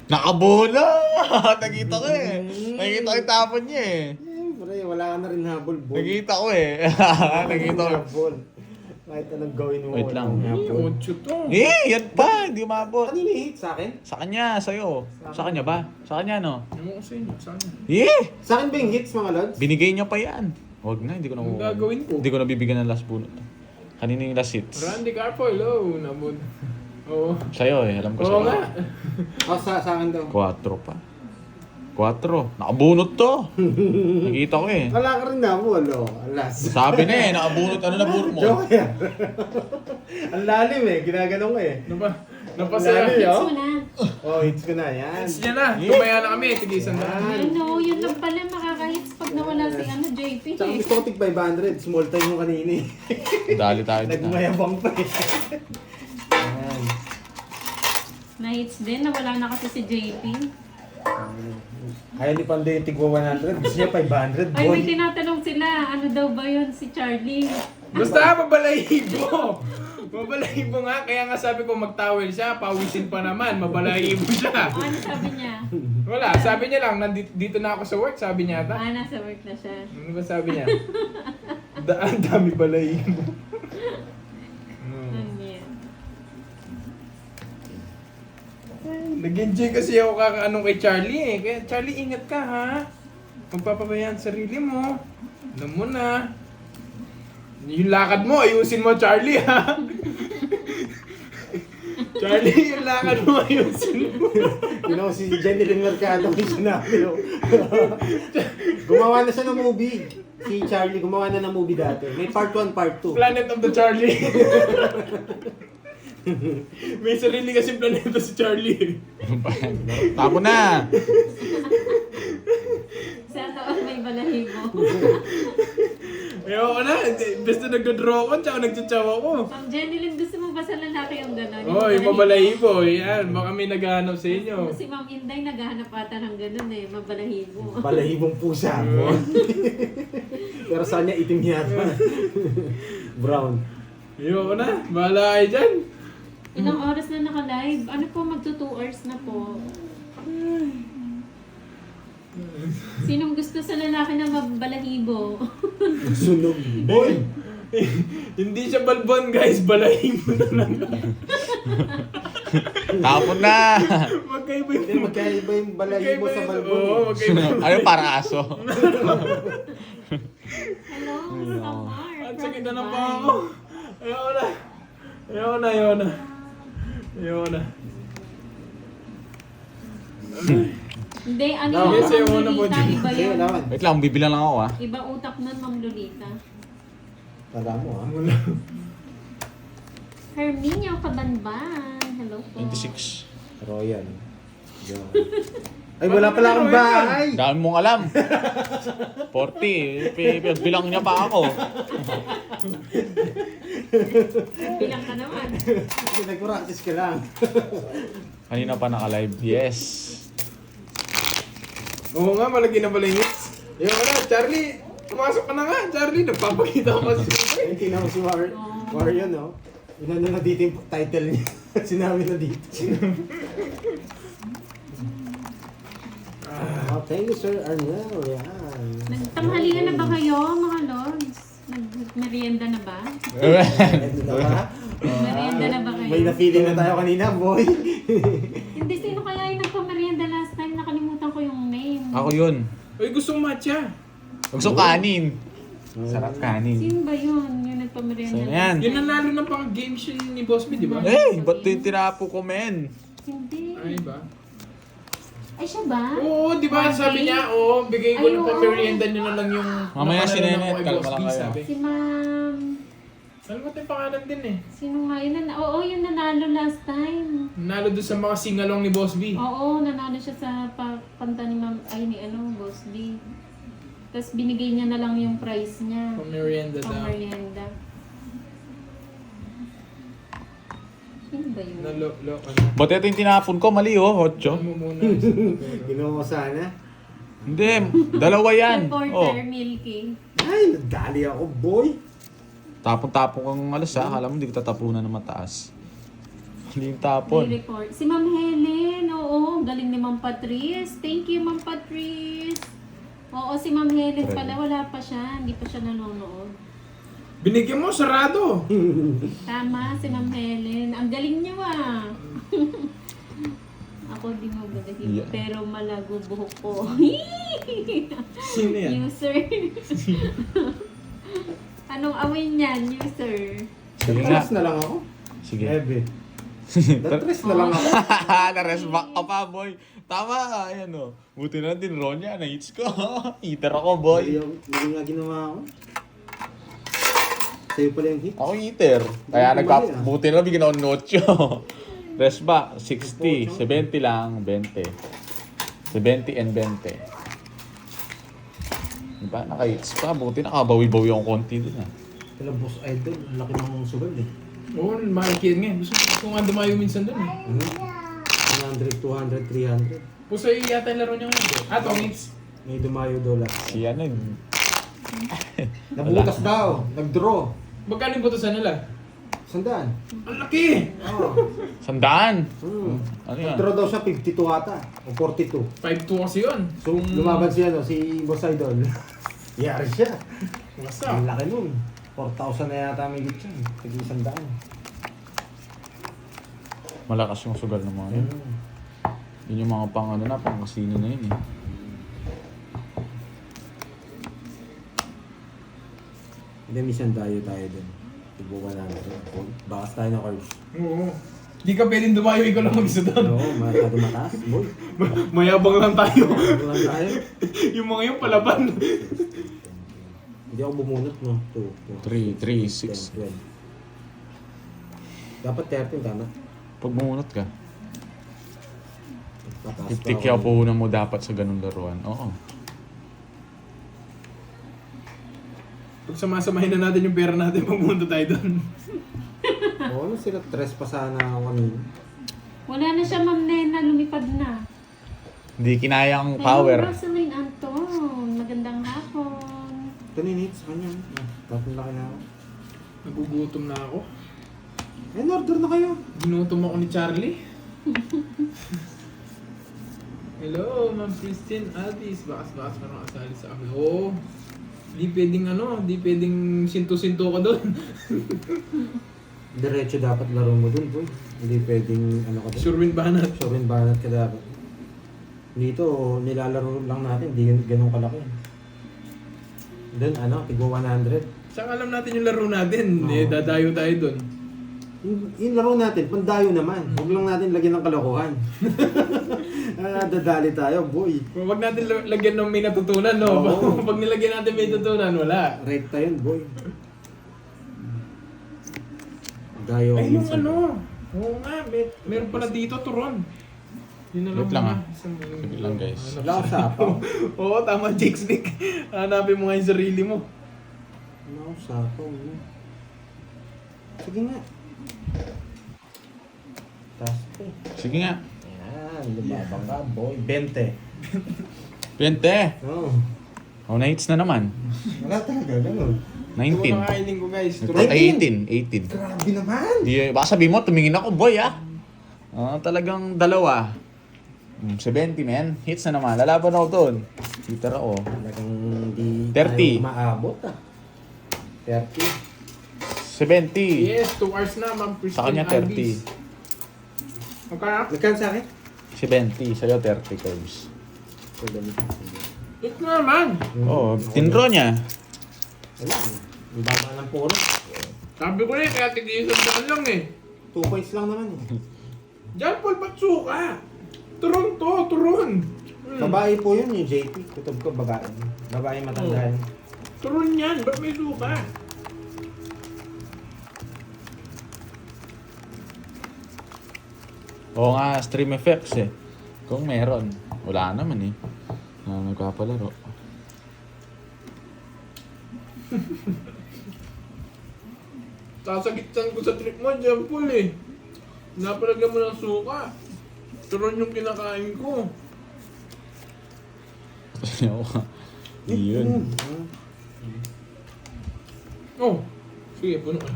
Nakabola! Nakita ko eh. Nakita ko yung tapon niya eh. Pre, wala ka na rin habol, boy. Nakita ko eh. Nakita ko. Habol. Kahit anong gawin mo. Wait wala lang. kang habol. 8 to. Yan pa. Hindi umabot. Kanina hit sa akin? Sa kanya, sa'yo. Sa kanya ba? Sa kanya no? Ano ko sa inyo? Sana. Sa akin ba yung hits, mga lods? Binigay niya pa yan. Huwag na, hindi ko na Ang gagawin ko? Hindi ko na bibigyan ng last bunot. Kanina yung last hits. Randy Carpoy, hello. Nabod. Oo. Sa'yo eh, alam ko Oo sa'yo. nga. Sa akin daw. 4 pa. 4. Nakabunot to. Nakita ko eh. Wala ka rin habol, oh. Alas. Sabi na eh, nakabunot. Ano na bunot mo? Joke yan. Ang lalim eh, ginaganon ko eh. Napasaya. Lalim, Hits oh. mo na. Oh, hits ko na, yan. Hits niya na. Tumaya na kami. Tigisan na. Ano, yun lang pala makaka-hits pag nawala si JP Tsaka eh. gusto ko tig 500, small time yung kanina eh. Dali tayo din. Nagmayabang pa eh. Ayan. Na-hits din, nawala na kasi si JP. Kaya ni Pandoy yung tigwa 100, gusto niya 500, Ay, boy. may tinatanong sila, ano daw ba yun si Charlie? Basta mabalahibo. Mabalahibo nga, kaya nga sabi ko magtawel siya, pawisin pa naman, mabalahibo siya. O, ano sabi niya? Wala, sabi niya lang, dito na ako sa work, sabi niya ata. Nasa work na siya. Ano ba sabi niya? Ang dami balahibo. Ano yan? Nag-enjoy kasi ako kakaanong kay Charlie eh. Kaya Charlie, ingat ka ha. Magpapabayaan sarili mo. Alam mo na. Yung lakad mo, ayusin mo Charlie ha. Charlie, yung lakad mo, ayusin mo. You know, si Jenny Lynn Mercado yung sinabi. No? Gumawa na siya ng movie. Si Charlie, gumawa na ng movie dati. May part 1, part 2. Planet of the Charlie. May sarili kasi planeta si Charlie. Tapo na! Sa taon may balahibo. Ayoko na, basta nagdodraw ko, tsaka nagtsatsawa ko. Ma'am Jenny Lynn, gusto mo ba sa lalaki yung gano'n? Oh, yung mabalahibo, yan. Baka may naghahanap sa inyo. Si Ma'am Inday naghahanap ata ng gano'n eh, mabalahibo. Balahibong pusa. Pero saan niya itim yata? Brown. Ayoko na, bahala kayo dyan. Ilang oras na naka-live? Ano po, magto 2 hours na po. Sinong gusto sa lalaki na mabalahibo? Sunog. Boy! Hindi siya balbon guys, balahibo na lang. Tapon na! Magkaiba Hindi, yung... magkaiba yung balahibo sa balbon. Oo, magkaiba. Ano para aso? Hello, Samar. Ang sakit na ng paa ko. Ayoko na. Ayoko na, ayoko na. Ayoko na. Hindi, ano No, yung yes, Ma'am ayaw na po Lolita, dyan. iba Sige, yun. lawan. Wait lang, bibilang lang ako ah. Iba utak nun, Ma'am Lolita. Tanda mo ha. Herminia Kabanban. Hello po. 26. Royal. Yun. Ay, wala pala akong bahay! Dami mong alam. 40. Bilang niya pa ako. Bilang ka naman. Nag-practice ka lang. Kanina pa naka-live. Yes. Oo nga, malaki na pala yung hits. Ayoko na, Charlie. Pumasok ka na nga, Charlie. Nagpapakita ko kasi. Ay, tingnan mo si Mario, no? Inano na dito yung title niya. Sinabi na dito. Oh, thank you, Sir Arnel. Yan. Nagtanghalian na ba kayo, mga lords? Nagmerienda na ba? Ano na ba? Merienda na ba kayo? May na-feeling na tayo kanina, boy. Hindi, sino kaya yung nagpamerienda last time? Nakalimutan ko yung name. Ako yun. Uy, gustong matcha. Gusto kanin. Sarap kanin. Sino ba yun? Yung nagpamerienda Sino last yan? Yun ang nalo ng pang game show ni Boss B, di ba? Eh, ba't yung tinapo ko, men? Hindi. Ay ba? Ay, siya ba? Oo, di ba? Sabi niya, oo, bigay ko Ay, ng oo. pamerienda niyo na lang yung... Mamaya si napanalo Nenet, ko kay Boss kalma B, lang kayo. sabi. Si Ma'am... Alam mo yung pangalan din eh. Sino nga yun? Oo, yung nanalo last time. Nalo doon sa mga singalong ni Boss B. Oo, nanalo siya sa kanta ni Ma'am... Ay, ni Boss B. Tapos binigay niya na lang yung prize niya. Pamerienda daw. Pamerienda. Sino ba yun? Nalo, ano. Ba't ito yung tinapon ko? Mali oh, hotcho. Ano mo muna. Ginawa ko sana. Hindi, dalawa yan. Reporter, Oh. Milky. Ay, nadali ako, boy. Tapon-tapon kang alas ha. Akala mo hindi ko tatapunan ng mataas. Hindi yung May tapon. report. Si Ma'am Helen, oo, galing ni Ma'am Patrice. Thank you, Ma'am Patrice. Oo, si Ma'am Helen pala, wala pa siya. Hindi pa siya nanonood. Binigyan mo, sarado. Tama, si Ma'am Helen. Ang galing niyo ah. Ako di mo balahibo, Yeah. pero malago buhok ko. Sino yan? User. Anong away niyan, user? Sige nga. Natres na lang ako. Sige. Ebe. Natres na lang ako. Na-rest back ka pa, boy. Tama, ayan o. Buti na din, Ronya, na-hits ko. Eater ako, boy. Hindi nga ginawa ako. Sa'yo pala yung hit. Ako eater. Kaya Hindi ko mali, ah. buti na bigyan ako ng notcho. Rest back, 60, 70 lang, 20. 70 and 20. Diba? Naka-hits pa. Buti nakabawi-bawi akong konti din ah. Kala Boss Idol, ang laki ng sugal eh. Oo, makikita nga. Gusto nga dumayo minsan doon eh. 100, 200, 300. Puso yata yung laro niya ngayon. Ah, Tongits. May dumayo dola. Si ano yun. Nabutas daw, nag-draw. Magkano yung butusan nila? Sandaan. Ang laki! Oo. 100. Ano yan? Nag-draw daw siya 52 ata. O 42. 5'2 kasi yun. So, lumaban siya, no, si Boss Idol. Yari siya. Basta. Ang laki nun. 4,000 na yata may git siya. Tag-100. Malakas yung sugal ng mga yun. Yun yung mga pang ano na, pang kasino na yun eh. Hindi, minsan tayo dun. Tibukan namin. Bakas tayo na cards. Oo. Di ka pwedeng dumayo, ikaw lang mag-isa doon. Oo, masyado mataas. Boy. Mayabang lang tayo. Ano lang tayo? Yung mga yung palaban. Hindi ako bumunot, no? 2, 3, 3, 6. 10. Dapat 13, tama? Pag bumunot ka, Tataas pa 50 ako. kaya puhunan mo dapat sa ganung laruan. Oo. Pag samasamahin na natin yung pera natin, magpunta tayo doon. Oo, ano sila? 3 pa sana ako kanina. Wala na siya, Ma'am Nena. Lumipad na. Hindi kinayang Hello, power. Rosaline Anton. Magandang hapon. Ito ni Nate sa kanya. Tapos laki na ako. Nagugutom na ako. Eh, order na kayo. Ginutom ako ni Charlie. Hello, Ma'am Christine Altis. Bakas-bakas ka nakasali sa akin. Oo. Di pwedeng di pwedeng sinto-sinto ka doon. Diretso dapat laro mo dun, boy. Hindi pwedeng ka dun. Sure win banat. Sure win banat ka dapat. Dito, nilalaro lang natin. Hindi ganun kalaki. Dun, tigwa 100. Saan alam natin yung laro natin? Oo. Eh, dadayo tayo doon. Yung laro natin, pandayo naman. Huwag lang natin lagyan ng kalokohan. Dadali tayo, boy. Huwag natin lagyan ng may natutunan, no? Oo. Pag nilagyan natin may natutunan, wala. Rekta yun, boy. Dayo. Ay, yung minsan. Oo nga, meron pala dito, turon. Yun na lang. Wait lang, muna. Wait lang, guys. Wala ko sapaw. Oo, tama, Jake Snick. Hanapin mo nga yung sarili mo. Wala ko sapaw. Sige nga. Taas pa eh. Sige nga. Ayan, lumabang ka, boy. 20. 20. Oo. Oh, na-hits na naman. Wala talaga, ganun. Ito 19. mga kailing ko, guys. Turon. Ay, 18. 18. Grabe naman! Di, baka sabihin mo, tumingin ako, boy, ah. Talagang dalawa. 70, men. Hits na naman. Lalaban ako doon. Hitter ako. Talagang di 30. tayo maabot ah. 30. 70. Yes, 2 hours na, Ma'am Christine Sa kanya, 30. Alvis. Okay. Nagkan sa akin? 70. Sa'yo, 30 curves. Ito na naman. Oo, tinro niya. Wala. Ang baba ng puro. Sabi ko na eh, kaya tig-isang daan lang eh. 2 points lang naman eh. Diyan, Paul, ba't suka? Turon to, turon. Babae po yun yung JP. Kutob ko babae. Babae matanda yun. Turon yan, ba't may suka? Oo nga, stream effects eh. Kung meron. Wala naman eh. Nagpapalaro. Sasagitan ko sa trip mo, Diyan, Paul eh. Napalagyan mo ng suka. Turon yung kinakain ko. Yun. Oh, sige, puno ka.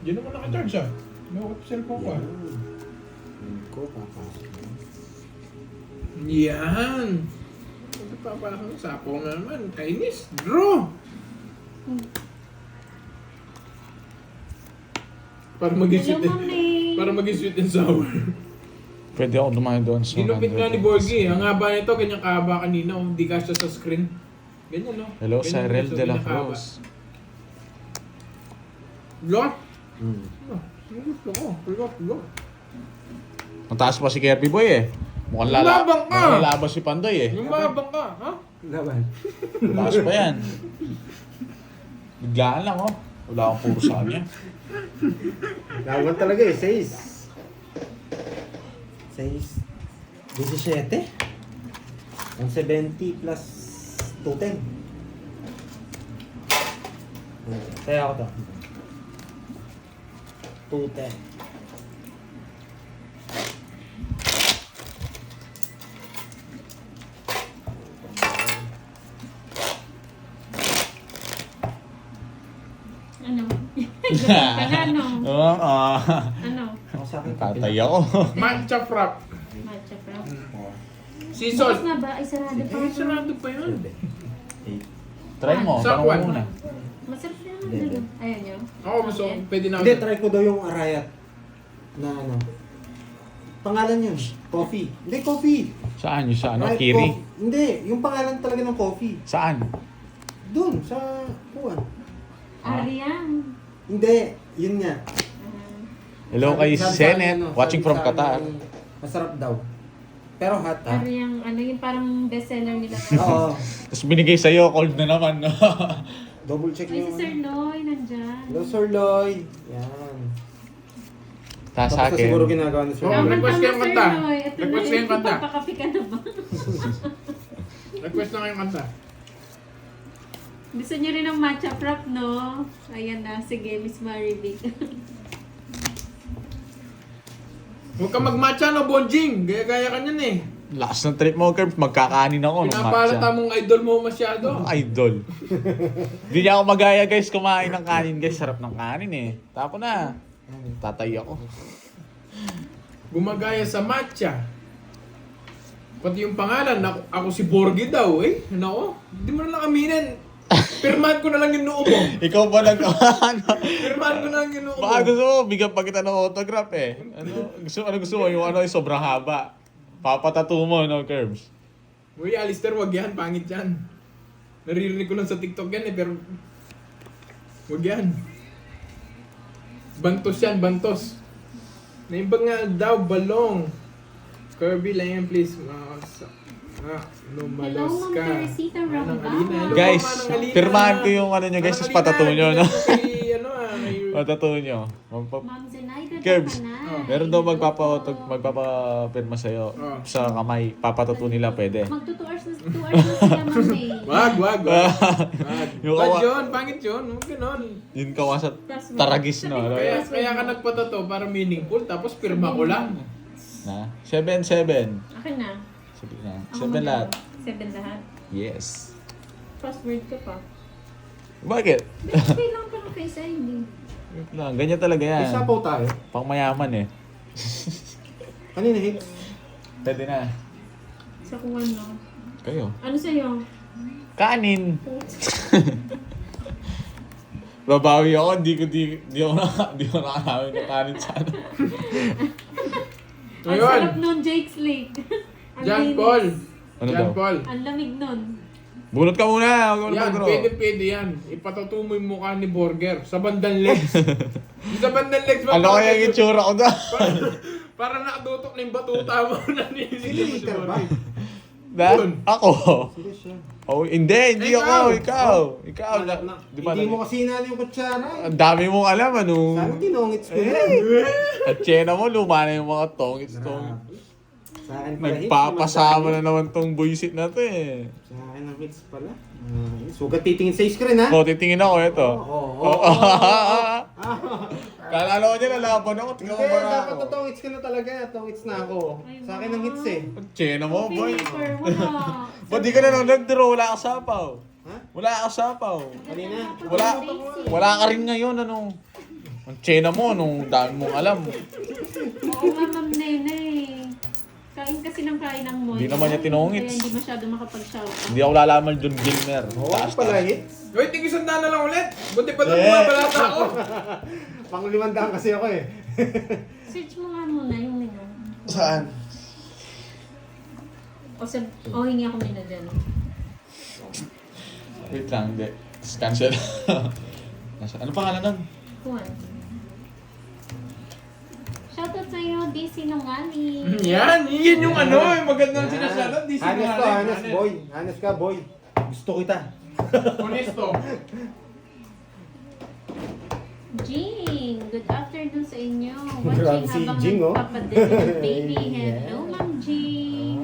Diyan naman naka-charge ah. May cellphone ko ah. Ko, papasok. Yan! Ito papasok, sapo nga naman. Kainis, draw! Para maging Hello, sweet Ma'am May. para maging sweet and sour. Pwede ako dumayo doon sa Ginupit 100. nga ni Borgie. Ang haba nito, ganyan kahaba kanina. Oh. Hindi kasya sa screen. Ganyan, no? Hello, Ganyan, Cyril so, de la ganyan kahaba. Cruz. Lot? Hmm. Gusto ko. Lot. Mataas pa si Kirby Boy eh. Mukhang Lumabang ka! mukhang lalaban si Pandoy eh. Yung mabang ka, ha? Laban. Mataas pa yan. Biglaan lang oh. Wala akong puro sa kanya. Laban talaga eh, 6. 17. 170 plus 210. Kaya ako to. 210. Ganun ka na, no? Oo, Ano? Ako sa akin, tatay ako. Matcha frap. Matcha from. Sea Bukas salt. na ba? Ay, sarado pa. Eh, sarado pa yun. Try mo, Sa tanong kwan. mo muna. Masarap na naman. Ayaw nyo? Ako gusto, Okay. pwede na ako. Hindi, try ko daw yung Arayat. Na ano. Pangalan yun. Coffee. Hindi, coffee. Saan yung sa ano? Arayat Kiri? coffee. Hindi, yung pangalan talaga ng coffee. Saan? Doon, sa kuwan. Ariang. Hindi, yun nga. Hello kay Sabi sa akin, Senet, ano, watching sabi from sa akin, Qatar. Masarap daw. Pero hot ha. Ariang, ano yung parang bestseller nila. Oo. Tapos binigay sa'yo, cold na naman. No? Double check Ay, nyo. si Sir Loy, nandyan. Hello, Sir Loy. Yan. Tapos sa Tapos na siguro akin, ginagawa ni Sir Oo, Loy. request kayong kanta. Ito Request na, kayong kanta. papakapi ka na ba? Request na kayong kanta. Gusto niyo rin ng matcha frap, no? Ayan na, sige, Miss Marivic. Huwag ka magmatcha no, Bonjing. Gaya-gaya ka niyan eh. last ng trip mo, Curbs, magkakanin ako ng Pinapalata matcha. mong idol mo masyado. Idol. Hindi niya ako magaya guys, kumain ng kanin guys. Sarap ng kanin eh. Tapo na. Tatay ako. Gumagaya sa matcha. Pati yung pangalan, ako si Borgie daw eh. Nako, hindi mo na lang aminin. Pirmahan ko na lang yung noo mo. Ikaw ba nag... ano? Pirmahan ko na lang yung noo mo. Baka gusto mo, bigyan pa kita ng autograph eh. Ano gusto mo? Yung ano, yung sobrang haba. Papatato mo, no, Curbs? Uy, Alistair, wag yan. Pangit yan. Naririnig ko lang sa TikTok yan eh, pero... Wag yan. Bantos yan, bantos. Naimbag nga daw, balong. Kirby lang yan, please. Lumalos Hello, Ma'am ka. Teresita Manang Rambao. Alina. Hello, Guys, Manang Alina. pirmahan ko yung ano nyo guys, Manang tapos patato Alina, nyo, no? dito kay, ano, kay... Patato nyo. Ma'am Zenaida Curbs, Tapanan. meron daw magpapapirma sa'yo Oh. sa kamay. Papatato nila, pwede. Magto 2 hours na sila, Ma'am May. Wag. Wag Yung Bad kawa- yun, pangit yun. Huwag ganon. Yun ka sa taragis, no? Ano? Kaya ka nagpatato para meaningful, tapos pirma ko lang. Na? 7-7. Akin na. Sige na. Ako 7 lahat. 7 lahat. Yes. Password ka pa. Bakit? Kailangan pa ng face ID. Na, ganyan talaga yan. May sapaw tayo. Pang mayaman eh. Kanina hits. Pwede na. Sa kung ano. Kayo. Ano sa'yo? Kanin. Babawi ako, di ako nakakawin ng kanin sa ano. Ang Ayun. sarap nun, Jake's Lake. Ang John linis. Paul. Ano John daw? Paul. Ang lamig nun. Bunot ka muna. Huwag ka Yan, mag-draw. pwede yan. Ipatato mo yung mukha ni Burger sa bandang legs. Yung sa bandang legs ba? Ano kaya yung itsura ko na? Para nakadutok na yung batuta mo na nilisili mo si Peter ba? Burger. Na? Yun. Ako? Serious siya. Oh, hindi Ikaw. ako. Ikaw. Di ba? Hindi mo kasi inali yung kutsara. Ang dami mong alam, ano? Sana tinongits ko na. At tsena mo, luma na yung mga tongits. Sa akin pala hits. Nagpapasama na naman tong buisit na to eh. Sa akin ang hits pala. Sugat titingin sa screen ha. O, titingin ako, ito. Oo. Kala ko niya, nalaban ako. Tingnan Hindi, mo ba dapat ako? totoong hits ka na talaga. Toong hits na ako. Sa akin ang hits eh. Tsena mo, boy. Paper, wala. Ba't di ka na nag-draw? Wala ka sapaw. Ha? Wala ka sapaw. Kanina. Wala ka rin ngayon, ano. Ang tsena mo, nung dami mong alam. Oo nga, Ma'am Nene. Kain kasi ng kain ng mall. Hindi naman niya tinungits. Kaya hindi masyado makapag-shout. Hindi ako lalaman John Gilmer. Oo, Taas pala taas. hits. Wait, tigis-sandaan na lang ulit. Buti pa doon Eh. mga balata ako. Pang 500 kasi ako eh. Search mo nga muna yung menu. Saan? O hingi ako menu dyan. Wait lang, hindi. Cancel. Ano pangalan nun? Juan. Shoutout sa'yo, di sinungali. Yan yung ano, yung magandang sinasalat. Di Hanes ka, Hanes boy. Hanes ka boy. Gusto kita. Honesto. Jing, good afternoon sa inyo. Grabe si habang Jing, oh. nagpapadede ng baby. Hello, Ma'am Jing.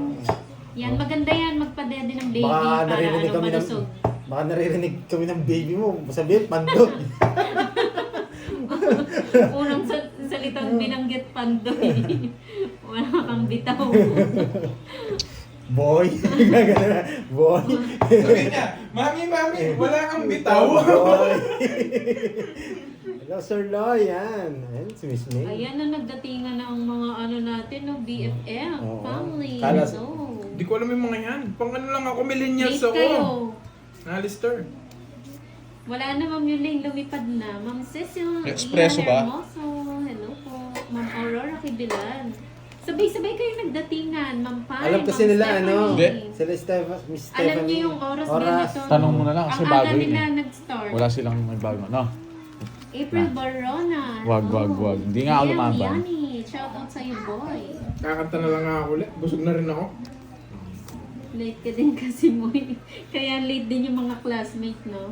Yan, maganda yan, magpadede ng baby Baka para naririnig ano, kami ng malusog. baka naririnig kami ng baby mo. Sabihin, pandog. Unang salitang binanggit pandoy. Wala kang bitaw. Boy. Gagana na. Boy. Sabi niya, mami, wala kang bitaw. Boy. Hello, Sir Loy. Yan. Ayan, si Miss May. Ayan na nagdatingan na ang mga ano natin, no, BFF, Oo. family. Kala- No. Hindi ko alam yung mga yan. Pang ano lang ako, millennials Late kayo. ako. Nalister. Wala na, Ma'am Yuling, lumipad na. Ma'am Cecil, Espresso Ian ba? Hermoso, hello po. Ma'am Aurora Kibilan. Sabay-sabay kayo nagdatingan, Ma'am Pai, Alam kasi Ma'am nila, Stephanie. ano? Hindi. Sila Miss Stephanie. Alam niyo yung oras, ganito. Tanong mo na lang kasi Ang bago aga yun nila eh. nag-start. Wala silang nagbago, no? April Barona. Wag, wag, wag. Hindi nga ako Ian lumaban. Yani, shout out sa'yo, boy. Kakanta na lang nga ako ulit. Busog na rin ako. Late ka din kasi mo. Kaya late din yung mga classmate, no?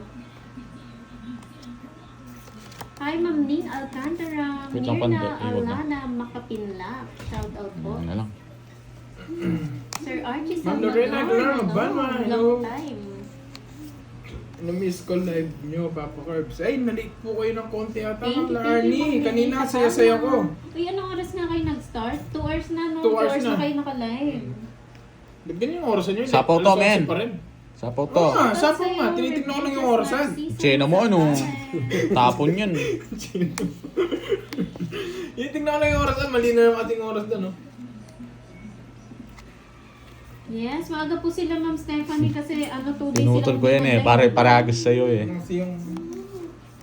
Hi, Ma'am Ning Alcantara. Wait lang, pande. Mirna Iwag na. Alana Makapinlap. Shout out po. Ano na lang. Sir Archie Ma'am Salvador. Lorena Aguilar, Magbanwa, hello. Long time. Na-miss call live nyo, Papa Curbs. Ay, na-late po kayo ng konti ata. Thank you, Arnie, Ma'am kanina Lorena. saya-saya ko. Uy, anong oras nga kayo nag-start? 2 hours na, no? 2 2 hours hours na na. kayo naka-live. Ganyan yung orasan nyo. Sapaw to, alas 11 men. pa rin. Sapaw Oo to. nga, sapaw nga. Tinitignan ko lang yung orasan. Chena mo ano? Tapon yun. Tinitignan ko lang yung orasan. Mali na yung ating oras doon, no? Yes, maaga po sila, Ma'am Stephanie, kasi ano, 2 days Pinutol silang ko yan eh. pupunta Pare-paragos sa'yo eh. Kasi yung...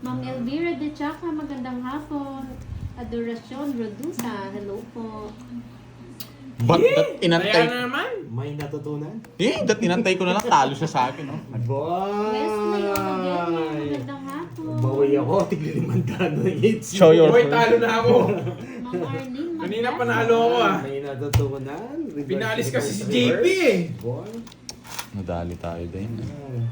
Ma'am Elvira de Chaca, magandang hapon. Adoracion Rodusa, hello po. Ba't Kaya inantay? na naman. May natutunan? Dat inantay ko na lang. Talo siya sa akin, no? Wesley Boy! Ogadelli, magandang hapon. Bawi ako. Tigli 500 hits. Show your Boy, talo na ako. Ma'am Arlene Kanina Magdasa. panalo ako ah. May natutunan. Pinalis kasi si JP eh. Boy. Nadali tayo din. Ah.